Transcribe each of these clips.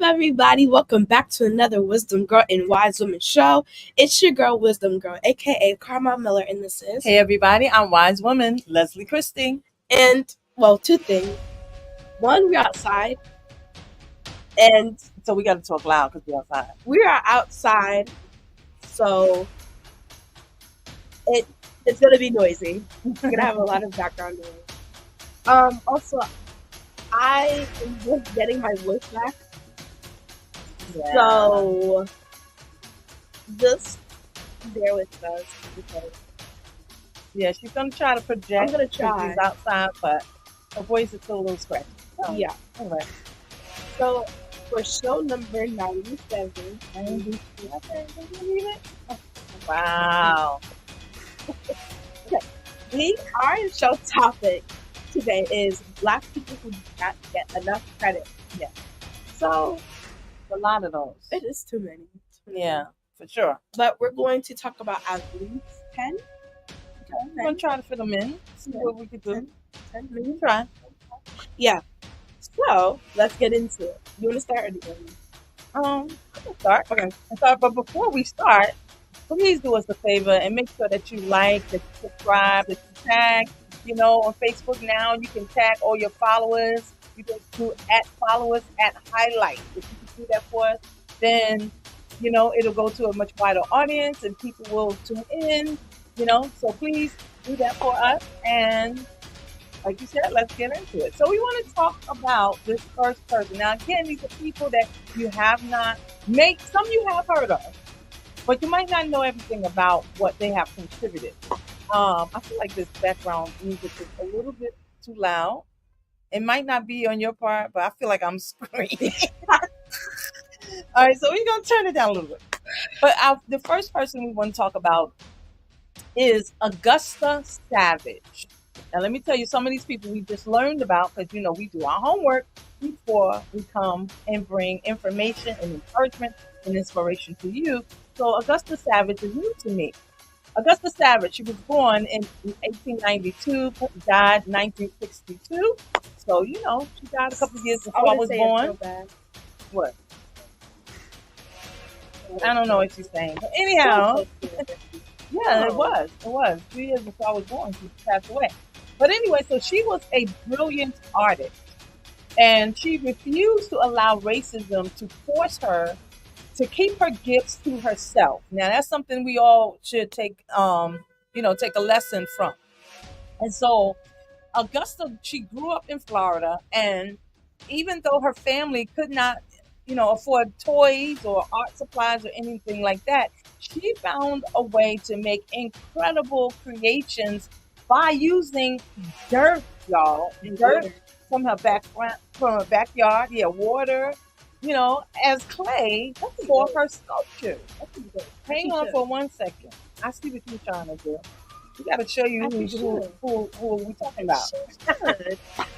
everybody? Welcome back to another Wisdom Girl and Wise Woman show. It's your girl, Wisdom Girl, aka Karma Miller, and this is. Hey everybody, I'm Wise Woman, Leslie Christie. And, well, two things. One, we're outside. And so we got to talk loud because we're outside. We are outside, so it's going to be noisy. We're going to have a lot of background noise. Also, I am just getting my voice back. Yeah. So, just bear with us because she's gonna try to project. I'm gonna try. She's outside, but her voice is still a little scratchy. So, yeah. Anyway. So for show number 97, wow. Our show topic today is Black people who do not get enough credit. Yeah. So a lot of those. It is too many. Yeah, for sure. But we're going to talk about at least 10. Okay. We're going to try to fit them in. See what we could do. 10. We can try. Yeah. So let's get into it. You want to start or do you want to? I can start. Okay. But before we start, please do us a favor and make sure that you like, that you subscribe, that you tag. On Facebook now, you can tag all your followers. You can do @followers @highlight. If you can do that for us, then, it'll go to a much wider audience and people will tune in, So please do that for us. And like you said, let's get into it. So we want to talk about this first person. Now, again, these are people that you have not some you have heard of, but you might not know everything about what they have contributed. I feel like this background music is a little bit too loud. It might not be on your part, but I feel like I'm screaming. All right, so we're going to turn it down a little bit. But the first person we want to talk about is Augusta Savage. Now, let me tell you, some of these people we just learned about because, we do our homework before we come and bring information and encouragement and inspiration to you. So Augusta Savage is new to me. Augusta Savage, she was born in 1892, died in 1962. So, she died a couple of years before I was born. What? I don't know what she's saying. But anyhow, yeah, it was. 2 years before I was born, she passed away. But anyway, so she was a brilliant artist. And she refused to allow racism to force her to keep her gifts to herself. Now, that's something we all should take a lesson from. And so Augusta, she grew up in Florida, and even though her family could not, afford toys or art supplies or anything like that, she found a way to make incredible creations by using dirt, y'all. Dirt from her backyard, water, as clay for her sculpture. Hang on for 1 second. I see what you're trying to do. We got to show you who we're talking about.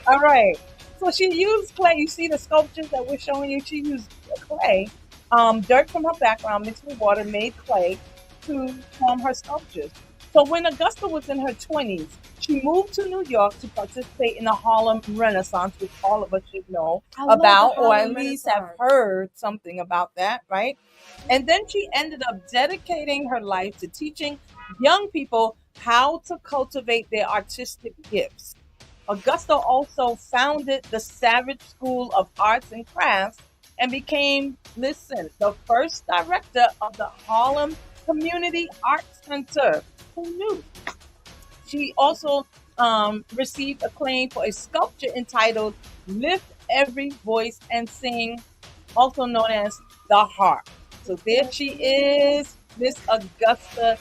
All right. So she used clay. You see the sculptures that we're showing you? She used clay, dirt from her background mixed with water, made clay to form her sculptures. So when Augusta was in her 20s, she moved to New York to participate in the Harlem Renaissance, which all of us should know about, or at least have heard something about that, right? And then she ended up dedicating her life to teaching young people how to cultivate their artistic gifts. Augusta also founded the Savage School of Arts and Crafts and became, the first director of the Harlem Community Arts Center. Who knew? She also received acclaim for a sculpture entitled Lift Every Voice and Sing, also known as The Harp. So there she is, Miss Augusta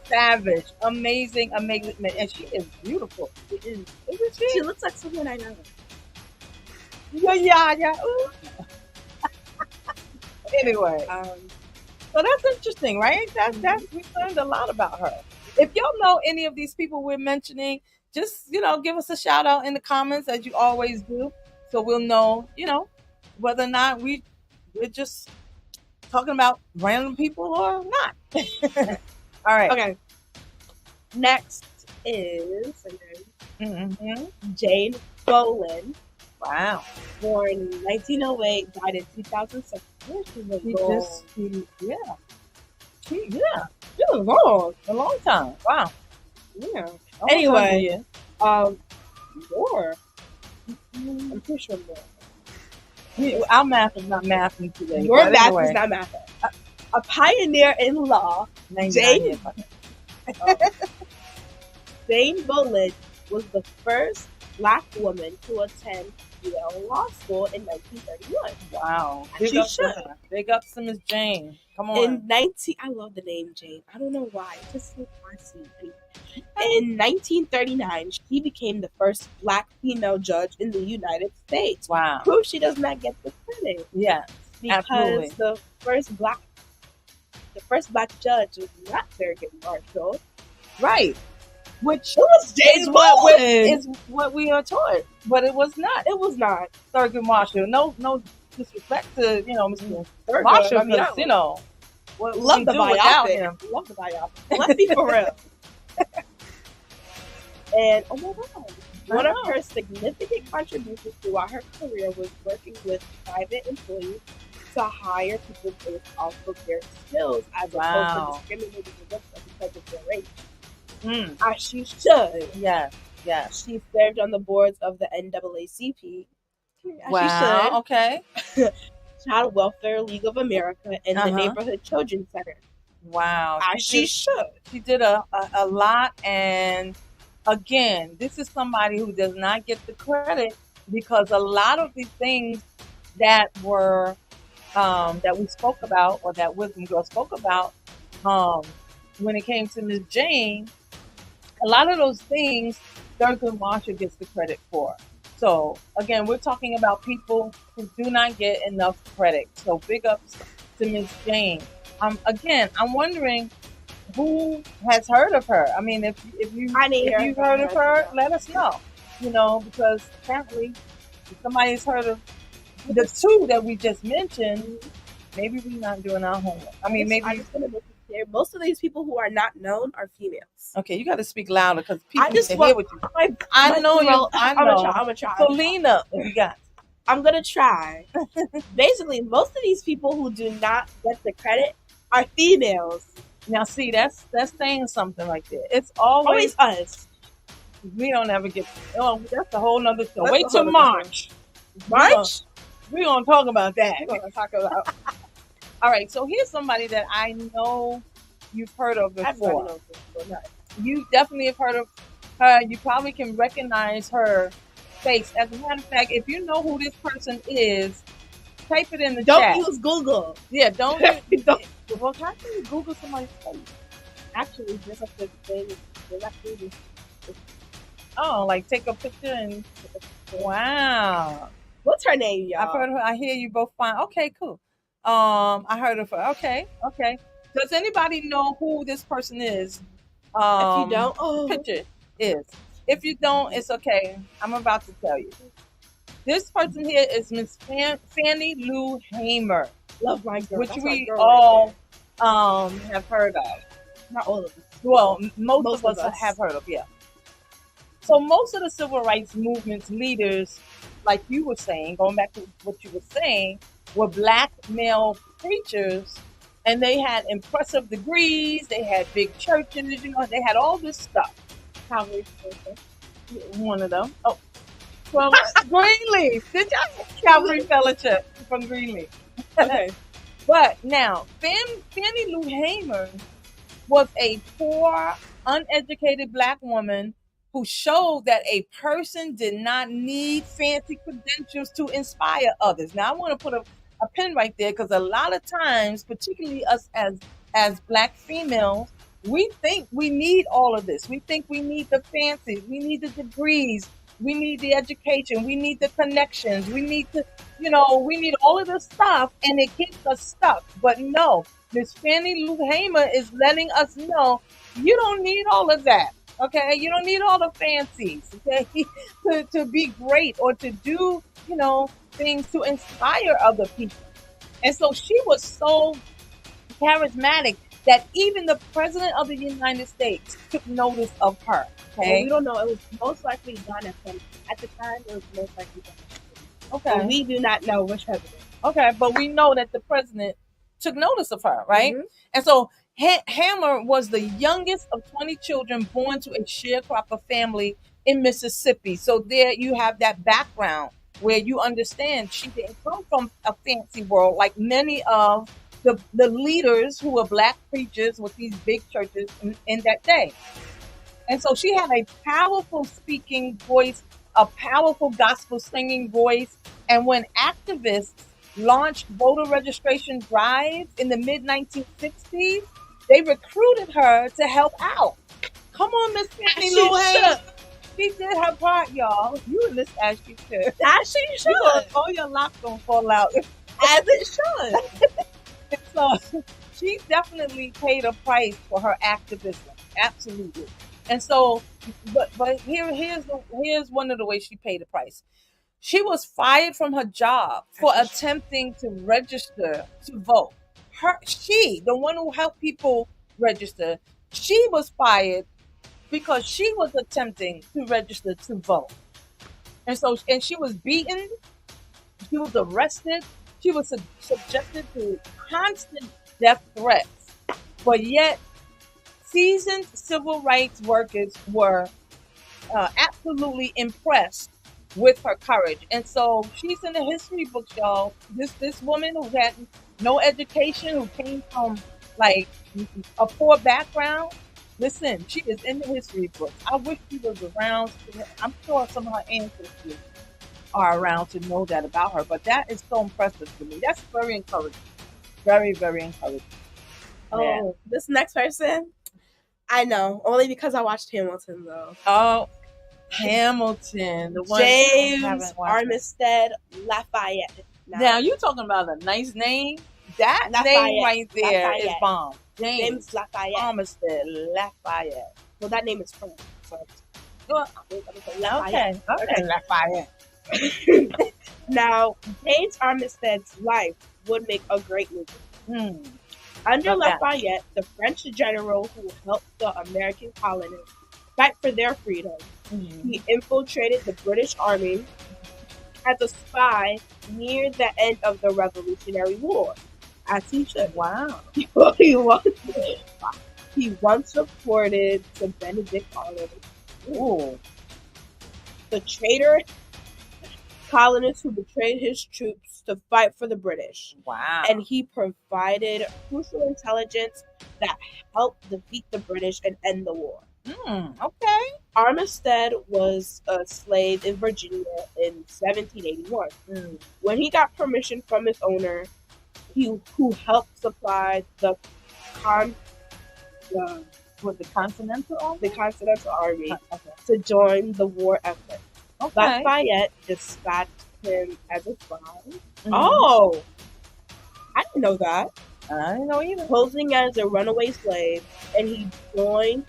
Savage. Amazing. And she is beautiful. Isn't she? She looks like someone I know. Yeah. Ooh. Anyway. So that's interesting, right? We learned a lot about her. If y'all know any of these people we're mentioning, just, give us a shout out in the comments as you always do. So we'll know, whether or not we're just talking about random people or not. All right. Okay. Next is Jane Bolin. Wow. Born in 1908, died in 2006. Yeah, she was long. She was long. A long time. Wow. Yeah. Almost Anyway, 100 years. more. I'm pretty sure more. Our math is not mathing today. Your but math anyway, is not math. A pioneer in law, 99 Jane- years. Jane Bolin was the first Black woman to attend Yale Law School in 1931. Wow. She Big ups to should. her. Big ups to Miss Jane. Come on. I love the name Jane. I don't know why. It's just so classy. In 1939, she became the first Black female judge in the United States. Wow. Proof she does not get the credit. Yeah. Because Absolutely. the first Black judge was not Thurgood Marshall. Right. Which It was Jane is what, Bolin. is what we are taught. But it was not. It was not. Thurgood Marshall. No disrespect to, Mr. Thurgood. Marshall, I mean, because, what we love the do without biopic. him. Love the biopic. Let's be for real. And oh my God, one of her significant contributions throughout her career was working with private employees to hire people based off of their skills as Wow. opposed to discriminating against them because of their race. Mm. As she should. Yes. Yes. She served on the boards of the NAACP. As Wow. Okay. she should. Child Welfare League of America and the Uh-huh. Neighborhood Children's Center. Wow. As she should. She did a lot, and again, this is somebody who does not get the credit because a lot of the things that were that we spoke about, or that Wisdom Girl spoke about, when it came to Miss Jane, a lot of those things Thurgood Marshall gets the credit for. So again, we're talking about people who do not get enough credit. So big ups to Miss Jane. Again, I'm wondering who has heard of her. I mean, if you've heard of her, let us know. Because apparently, if somebody's heard of the two that we just mentioned, maybe we're not doing our homework. I mean, maybe. I'm just gonna make it clear. Most of these people who are not known are females. Okay, you got to speak louder because people just can want- hear what you. I know you. I know. I'm gonna try. So lean up if you got. I'm gonna try. Basically, most of these people who do not get the credit are females. Now, see, that's saying something like that. It's always us. We don't ever get. Oh, that's a whole nother show. That's Wait a till whole March. March? We're gonna talk about that. We're gonna talk about. All right. So here's somebody that I know you've heard of before. Everybody knows this, but not. You definitely have heard of her. You probably can recognize her face. As a matter of fact, if you know who this person is, type it in the Don't chat. use Google. Yeah, don't. Don't- Well, how can you Google somebody's face? Actually, there's a thing. They're not Google. Oh, like take a picture and. Wow. What's her name, y'all? I've heard her. I hear you both fine. Okay, cool. I heard of her. Okay. Does anybody know who this person is? If you don't, Picture is. If you don't, it's okay. I'm about to tell you. This person here is Miss Fannie Lou Hamer, love my girl. which That's my we girl all right have heard of. there. Not all of us. Well, most Most of us of us. have heard of, yeah. So most of the civil rights movement's leaders, like you were saying, going back to what you were saying, were Black male preachers, and they had impressive degrees, they had big churches, they had all this stuff. Calvary. One of them. Oh, well, Greenleaf. Did y'all? Calvary Fellowship from Greenleaf. Okay. But now, Fannie Lou Hamer was a poor, uneducated Black woman who showed that a person did not need fancy credentials to inspire others. Now, I want to put a pin right there because a lot of times, particularly us as Black females, we think we need all of this. We think we need the fancy, we need the degrees, we need the education, we need the connections, we need to, we need all of this stuff, and it keeps us stuck. But no, Miss Fannie Lou Hamer is letting us know you don't need all of that. Okay, you don't need all the fancies, okay, to be great or to do, things to inspire other people. And so she was so charismatic that even the President of the United States took notice of her. Okay, Well, we don't know. It was most likely Donna. At the time, it was most likely Donna. Okay. But we do not know which president. Okay, but we know that the president took notice of her, right? Mhm. And so Hammer was the youngest of 20 children born to a sharecropper family in Mississippi. So there you have that background where you understand she didn't come from a fancy world like many of the leaders who were black preachers with these big churches in that day. And so she had a powerful speaking voice, a powerful gospel singing voice. And when activists launched voter registration drives in the mid 1960s, they recruited her to help out. Come on, Miss Tiffany Lou Hayes. She did her part, y'all. You and Miss Ashley too. As she should. All your locks gonna fall out. As it should. So she definitely paid a price for her activism. Absolutely. And so, but here's one of the ways she paid the price. She was fired from her job for attempting to register to vote. The one who helped people register, she was fired because she was attempting to register to vote. And so, and she was beaten, she was arrested, she was subjected to constant death threats. But yet, seasoned civil rights workers were absolutely impressed with her courage. And so she's in the history books, y'all. This woman who had no education, who came from like a poor background, listen, she is in the history books. I wish she was around. I'm sure some of her ancestors are around to know that about her. But that is so impressive to me. That's very encouraging. Very, very encouraging. Oh, this next person, I know, only because I watched Hamilton, though. Oh, Hamilton. The one James Armistead Lafayette. Now, you're talking about a nice name? That Lafayette. name right there is bomb. James Lafayette. Armistead Lafayette. Well, that name is French. Well, okay, Lafayette. Now, James Armistead's life would make a great movie. Under Lafayette, the French general who helped the American colonists fight for their freedom, he infiltrated the British Army as a spy near the end of the Revolutionary War. As he should. Wow. He once reported to Benedict Arnold. Ooh. The traitor colonist who betrayed his troops to fight for the British. Wow. And he provided crucial intelligence that helped defeat the British and end the war. Okay. Armistead was a slave in Virginia in 1781. When he got permission from his owner, who helped supply the Continental Army to join the war effort. Okay. Lafayette dispatched him as a spy. Oh, I didn't know that. I didn't know either. Posing as a runaway slave, and he joined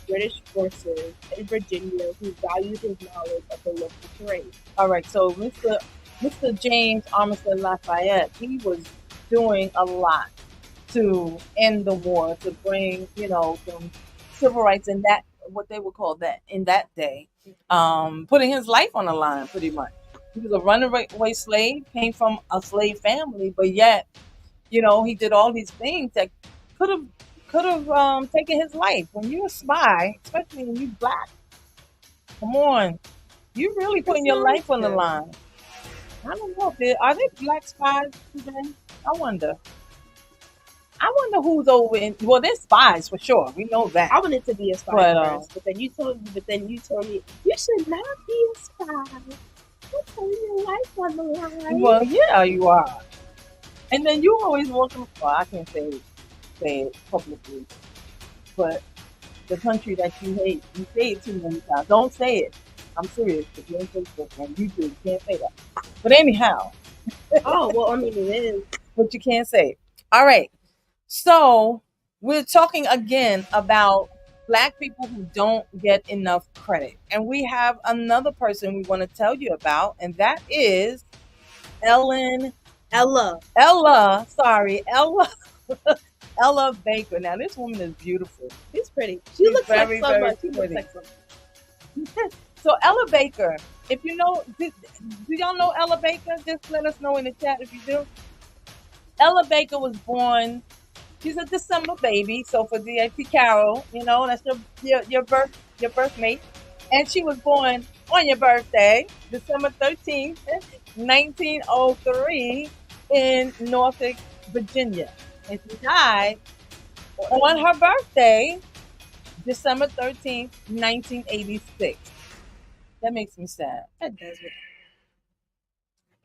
British forces in Virginia who valued his knowledge of the local terrain. All right, so Mr. James Armistead Lafayette, he was doing a lot to end the war, to bring, some civil rights in that, what they would call that in that day, putting his life on the line pretty much. He was a runaway slave, came from a slave family, but yet, he did all these things that could have taken his life. When you're a spy, especially when you're black, come on, you're really putting your life on the line. I don't know. Are there black spies today? I wonder who's over in. Well, they're spies for sure. We know that. I wanted to be a spy first, but then you told me you should not be a spy. You're putting your life on the line. Well, yeah, you are. And then you always want them. Well, I can't say it publicly, but the country that you hate, you say it too many times. Don't say it. I'm serious. If you're on Facebook and YouTube, you can't say that. But anyhow. Oh, well, I mean, it is. But you can't say it. All right. So we're talking again about Black people who don't get enough credit. And we have another person we want to tell you about, and that is Ella Baker. Now, this woman is beautiful. She's pretty. She looks very, like very someone. pretty. So Ella Baker If you know, do y'all know Ella Baker? Just let us know in the chat if you do. Ella Baker was born. She's a December baby, so for DAP Carol, that's your birth mate, and she was born on your birthday, December 13th, 1903, in Norfolk, Virginia, and she died on her birthday, December 13th, 1986. That makes me sad. That does it.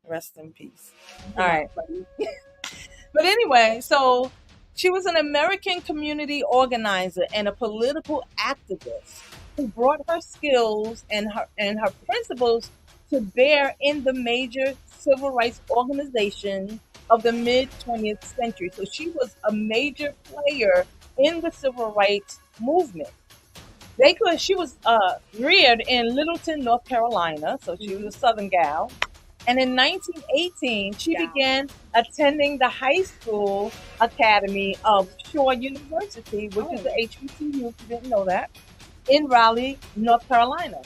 Rest in peace. All right. But anyway, so she was an American community organizer and a political activist who brought her skills and her principles to bear in the major civil rights organization of the mid 20th century. So she was a major player in the civil rights movement. She was reared in Littleton, North Carolina, so she was a Southern gal. And in 1918, she began attending the high school academy of Shaw University, which is the HBCU, if you didn't know that, in Raleigh, North Carolina.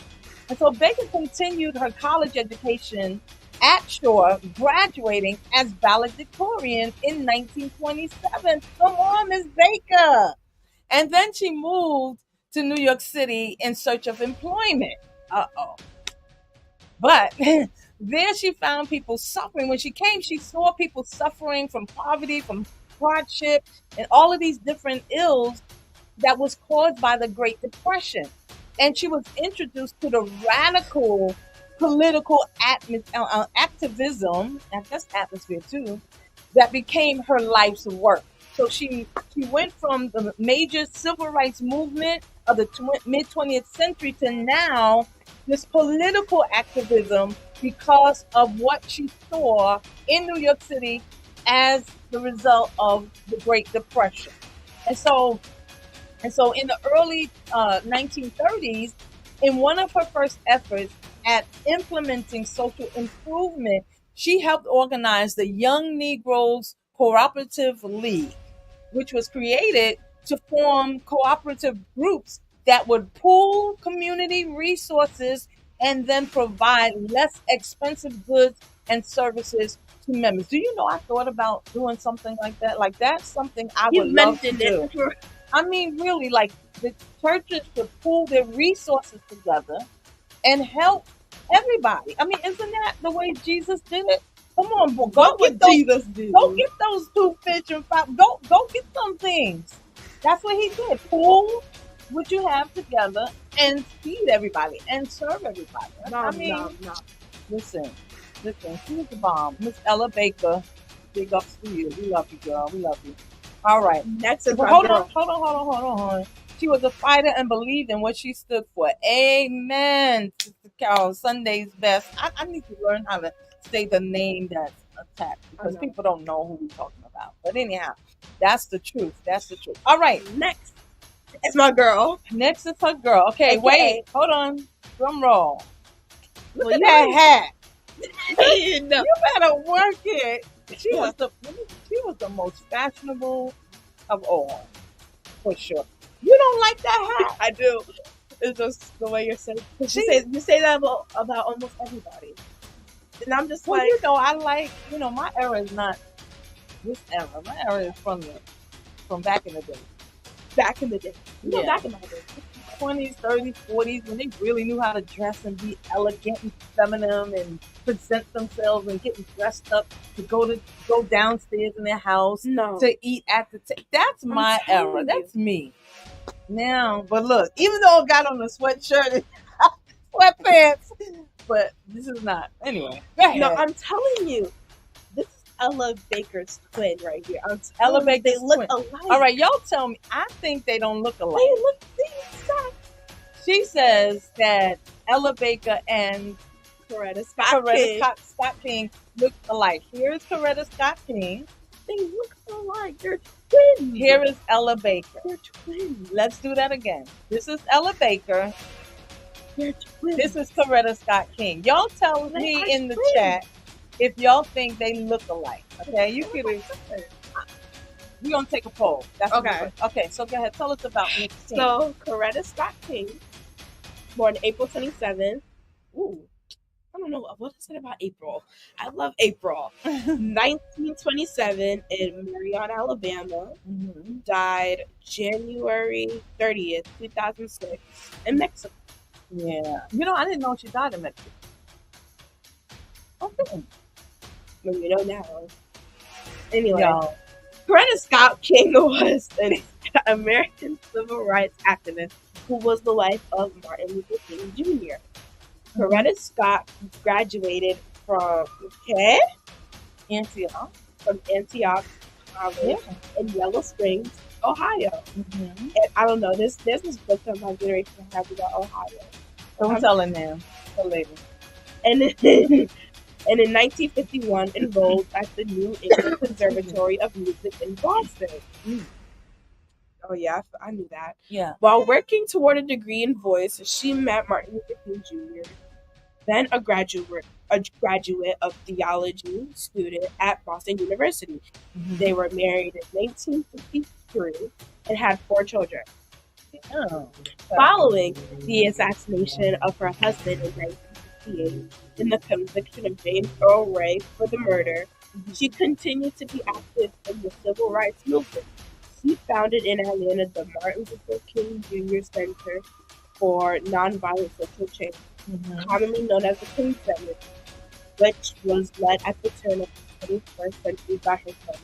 And so Baker continued her college education at Shaw, graduating as valedictorian in 1927. Come on, Miss Baker. And then she moved to New York City in search of employment. But there she found people suffering. When she came, she saw people suffering from poverty, from hardship, and all of these different ills that was caused by the Great Depression. And she was introduced to the radical political activism, I guess atmosphere too, that became her life's work. So she went from the major civil rights movement of the mid 20th century to now this political activism because of what she saw in New York City as the result of the Great Depression. And so in the early 1930s, in one of her first efforts at implementing social improvement, she helped organize the Young Negroes Cooperative League, which was created to form cooperative groups that would pool community resources and then provide less expensive goods and services to members. Do you know, I thought about doing something like that. Like, that's something I would love to do. I mean, really, like, the churches should pool their resources together and help everybody. I mean, isn't that the way Jesus did it? Come on, boy. Go get those 2 fish and 5. Go get some things. That's what he did. Pool what you have together and feed everybody and serve everybody. No. Listen. She was the bomb. Miss Ella Baker, big ups to you. We love you, girl. We love you. All right. Next is hold on. She was a fighter and believed in what she stood for. Amen, Sister Carol. Sunday's best. I need to learn how to say the name that's attached because people don't know who we're talking about. But anyhow, that's the truth. All right. Next is my girl. Next is her girl. Okay, wait. Hold on. Drum roll. Look at that hat. You better work it. She was the most fashionable of all, for sure. You don't like that hat? I do. It's just the way you're saying. You say that about almost everybody, and I'm just like, I like, my era is not this era. My era is from back in the day. Back in the day. Back in the day. 20s, 30s, 40s, when they really knew how to dress and be elegant and feminine and present themselves and getting dressed up to go downstairs in their house to eat at the table. That's my era. That's me. Now, but look, even though I got on a sweatshirt and sweatpants, but this is not. Anyway, go ahead. No, I'm telling you, this is Ella Baker's twin right here. Ella Baker's they look twin. alike. All right, y'all tell me. I think they don't look alike. They look the exact. She says that Ella Baker and Coretta Scott King look alike. Here's Coretta Scott King. They look alike. They're twins. Here is Ella Baker. They're twins. Let's do that again. This is Ella Baker. They're twins. This is Coretta Scott King. Y'all tell me in the chat if y'all think they look alike. Okay, you can. We're going to take a poll. That's okay. Okay, so go ahead. Tell us about Miss King. So, Coretta Scott King, born April 27th. Ooh. don't know what is it about April. I love April. 1927 in Marion, Alabama. Mm-hmm. Died January 30th, 2006 in Mexico. Yeah. I didn't know she died in Mexico. Okay. Well, you know now. Anyway, Yo. Coretta Scott King was an American civil rights activist who was the wife of Martin Luther King Jr. Coretta Scott graduated from Antioch College in Yellow Springs, Ohio. Mm-hmm. And I don't know, there's this book that my generation has about Ohio. Don't tell her now. Tell later. And in 1951 enrolled at the New England Conservatory of Music in Boston. Mm. Oh yeah, I knew that. Yeah. While working toward a degree in voice, she met Martin Luther King Jr., then a graduate of theology student at Boston University. Mm-hmm. They were married in 1953 and had 4 children. Oh. Following the assassination of her husband in 1958 and the conviction of James Earl Ray for the murder, she continued to be active in the civil rights movement. She founded in Atlanta the Martin Luther King Jr. Center for Nonviolent Social Change, commonly known as the King Center, which was led at the turn of the 21st century by her son.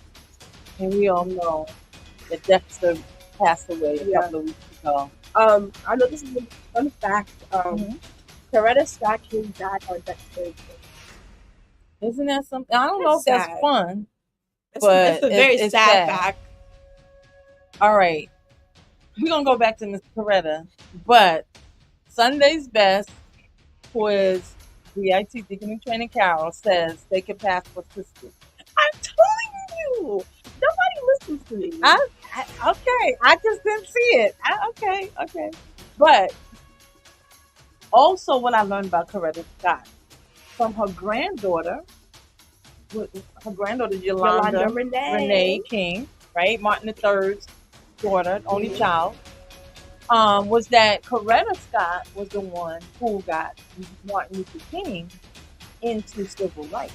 And we all know that Dexter passed away a couple of weeks ago. I know this is a fun fact. Coretta Scott King died on Dexter's Day. Isn't that something? I don't know if that's fun. But it's a very sad fact. All right. We're going to go back to Miss Coretta. But Sunday's Best, who is the IT Deacon and Training Carol, says they can pass for sisters. I'm telling you. Nobody listens to me. Okay. I just didn't see it. Okay. But also what I learned about Coretta Scott from her granddaughter Yolanda Renee King, right? Martin III's daughter, only child, was that Coretta Scott was the one who got Martin Luther King into civil rights.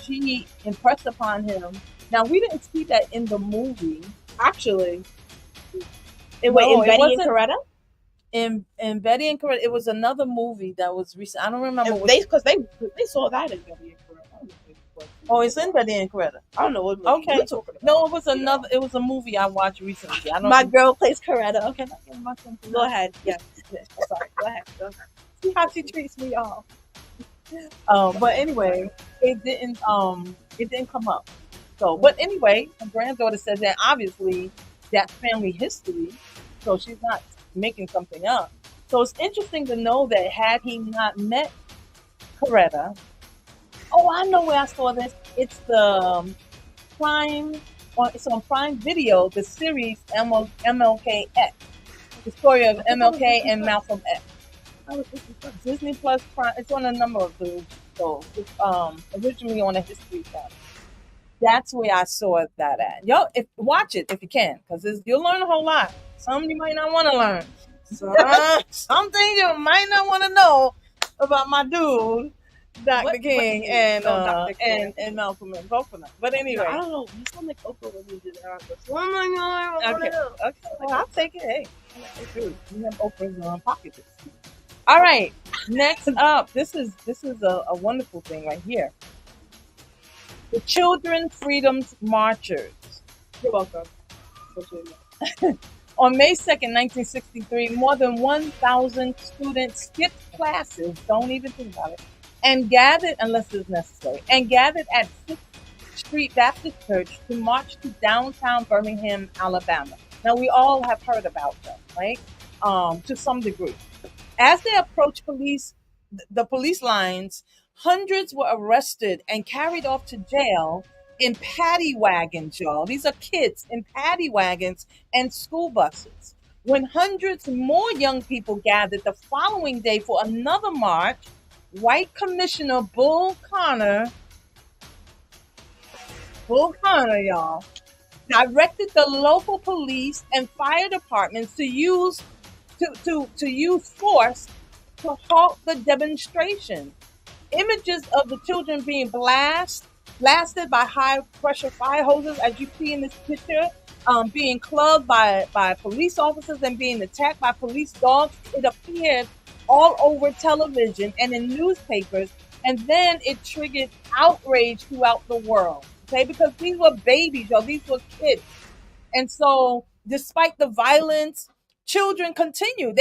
She impressed upon him. Now, we didn't see that in the movie. Actually. In Betty and Coretta? In Betty and Coretta, it was another movie that was recent. I don't remember. Because they saw that in Betty and Coretta. Oh, it's in Betty and Coretta. I don't know what movie you're talking about. No, it was another. It was a movie I watched recently. My girl plays Coretta. Okay, go ahead. Yes. Sorry. Go ahead. See how she treats me, y'all. But anyway, it didn't come up. So, but anyway, my granddaughter said that obviously that's family history, so she's not making something up. So it's interesting to know that had he not met Coretta, I know where I saw this. It's the it's on Prime Video, the series MLK X, the story of MLK and Malcolm X. Disney Plus Prime. It's on a number of those shows. It's originally on a History Channel. That's where I saw that at. Yo, watch it if you can, because you'll learn a whole lot. Some you might not want to learn. Something you might not want to know about my dude, Dr. King, and Malcolm and both of them. But anyway, I don't know. You sound like Oprah when you did that. Okay. Well, I'll take it. Hey, you have Oprah's pockets. All right. Next up, this is a wonderful thing right here. The Children Freedoms Marchers. You're welcome. On May 2nd, 1963, more than 1,000 students skipped classes, don't even think about it, and gathered, unless it's necessary, and gathered at 6th Street Baptist Church to march to downtown Birmingham, Alabama. Now, we all have heard about them, right? To some degree. As they approached the police lines, hundreds were arrested and carried off to jail in paddy wagons, y'all. These are kids in paddy wagons and school buses. When hundreds more young people gathered the following day for another march, White Commissioner Bull Connor, y'all, directed the local police and fire departments to use force to halt the demonstration. images of the children being blasted by high pressure fire hoses, as you see in this picture, being clubbed by police officers and being attacked by police dogs. It appeared all over television and in newspapers, and then it triggered outrage throughout the world. Okay, because these were babies, y'all. These were kids, and so despite the violence, children continue.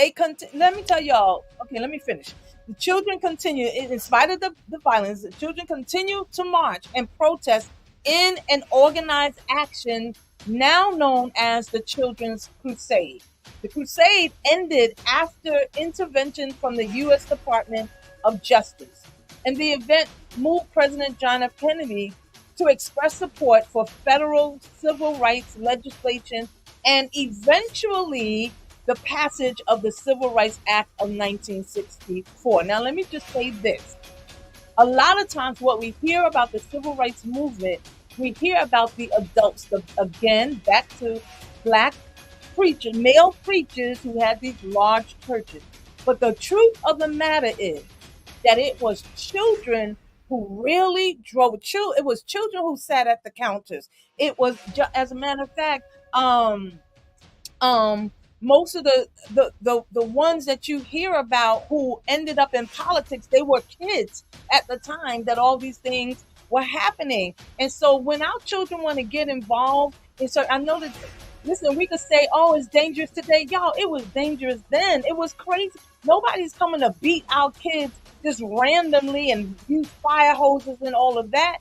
Let me tell y'all. Okay, let me finish. The children continue, in spite of the violence, the children continue to march and protest in an organized action now known as the Children's Crusade. The crusade ended after intervention from the U.S. Department of Justice, and the event moved President John F. Kennedy to express support for federal civil rights legislation and eventually the passage of the Civil Rights Act of 1964. Now, let me just say this. A lot of times what we hear about the civil rights movement, we hear about the adults, again, back to black preachers, male preachers who had these large churches. But the truth of the matter is that it was children who really drove. It was children who sat at the counters. It was, as a matter of fact, most of the ones that you hear about who ended up in politics, they were kids at the time that all these things were happening. And so when our children want to get involved, and so I know that, listen, we could say, oh, it's dangerous today. Y'all, it was dangerous then. It was crazy. Nobody's coming to beat our kids just randomly and use fire hoses and all of that.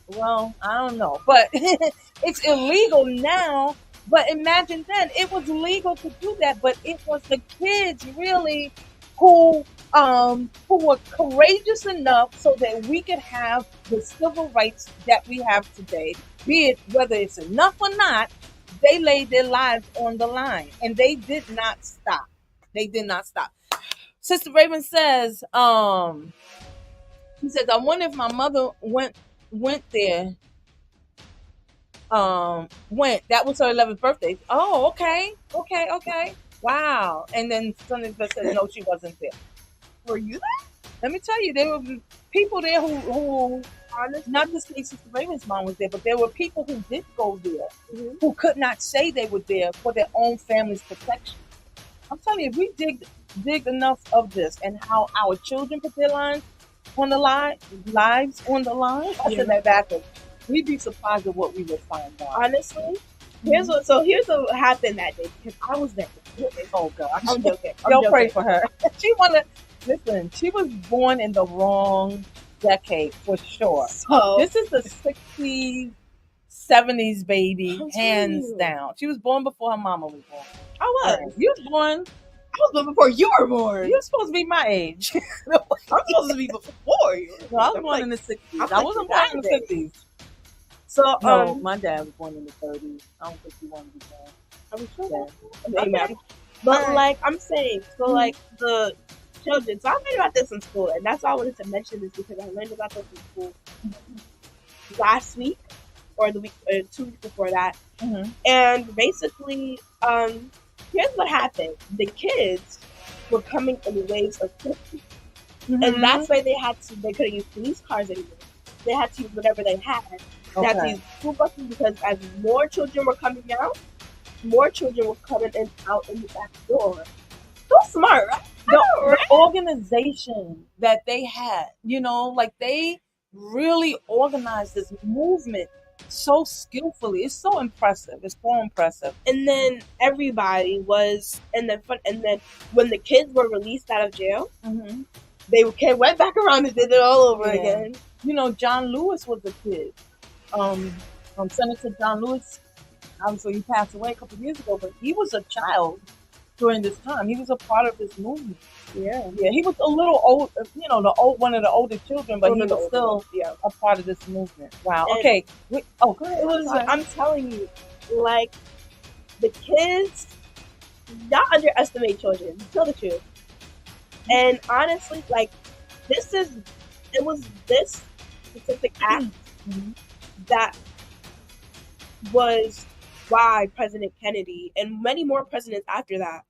Well, I don't know, but it's illegal now. But imagine then, it was legal to do that, but it was the kids really who were courageous enough so that we could have the civil rights that we have today. Be it whether it's enough or not, they laid their lives on the line, and they did not stop. They did not stop. Sister Raven says, she says, I wonder if my mother went there. That was her 11th birthday. Oh, okay. Wow. And then Sunday said, no, she wasn't there. Were you there? Let me tell you, there were people there who not to say Sister Raven's mom was there, but there were people who did go there, who could not say they were there for their own family's protection. I'm telling you, if we dig enough of this and how our children put their lives on the line, I said that backwards. We'd be surprised at what we would find out. Honestly, here's what happened that day, because I was there. Oh God, I'm joking. Y'all pray for her. She was born in the wrong decade for sure. So this is the 60s, 70s baby, hands down. She was born before her mama was born. I was. You was born. I was born before you were born. You're supposed to be my age. I'm supposed to be before you. No, I was born in the 60s. I wasn't born in the 50s. So, no, my dad was born in the 30s. I don't think he wanted to be born. I'm sure. Okay. But like I'm saying, so like the children. So I learned about this in school, and that's why I wanted to mention this, because I learned about this in school last week or the week or 2 weeks before that. And basically, here's what happened: the kids were coming in waves of 50, and that's why they couldn't use police cars anymore. They had to use whatever they had. They had to use school buses, because as more children were coming out, more children were coming in out in the back door. So smart, right? The organization that they had, like they really organized this movement so skillfully. It's so impressive. And then everybody was, and then when the kids were released out of jail, they went back around and did it all over again. John Lewis was a kid. Senator John Lewis, obviously he passed away a couple of years ago, but he was a child during this time. He was a part of this movement. Yeah. He was a little old, one of the older children, but he was still a part of this movement. Wow. And okay. Go ahead. I'm telling you, like, the kids, y'all underestimate children. Tell the truth. And honestly, like, it was this specific act that was why President Kennedy and many more presidents after that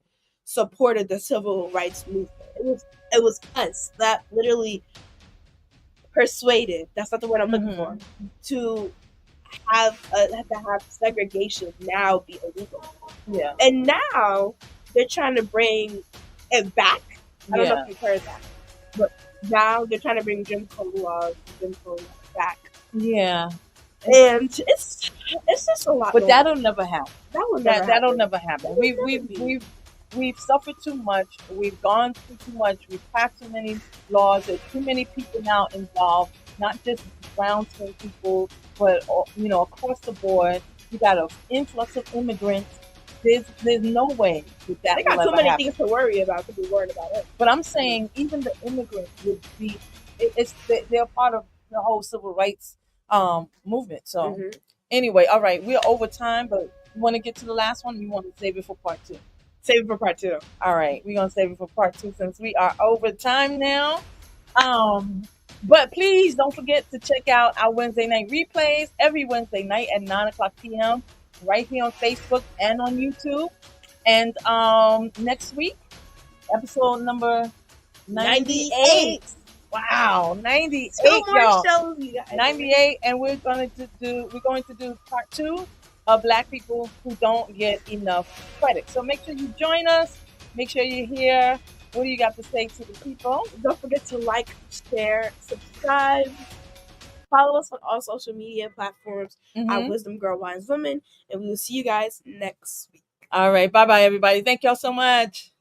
supported the civil rights movement. It was us that literally persuaded. That's not the word I'm looking Mm-hmm. for. To have segregation now be illegal. Yeah. And now they're trying to bring it back. I don't know Yeah. if you've heard that, but now they're trying to bring Jim Crow laws back. Yeah. And it's just a lot. But that'll never happen. That will never That'll happen. never happen. We've suffered too much. We've gone through too much. We've passed too many laws. There's too many people now involved, not just brown skin people, but across the board. You got an influx of immigrants. There's no way that They got will too ever many happen. things to worry about to be worried about it. But I'm saying even the immigrants would be. They're part of the whole civil rights movement. So anyway, all right, we're over time, but you want to get to the last one? Or you want to save it for part 2? Save it for part 2. All right, we're gonna save it for part 2 since we are over time now. But please don't forget to check out our Wednesday night replays every Wednesday night at 9:00 p.m. right here on Facebook and on YouTube. And next week, episode number 98. Wow, 98, 2 more y'all. shows, you guys. 98, and we're going to do part 2 of Black people who don't get enough credit. So make sure you join us. Make sure you're here. What do you got to say to the people? Don't forget to like, share, subscribe. Follow us on all social media platforms at Wisdom Girl Wise Women, and we will see you guys next week. All right, bye-bye, everybody. Thank y'all so much.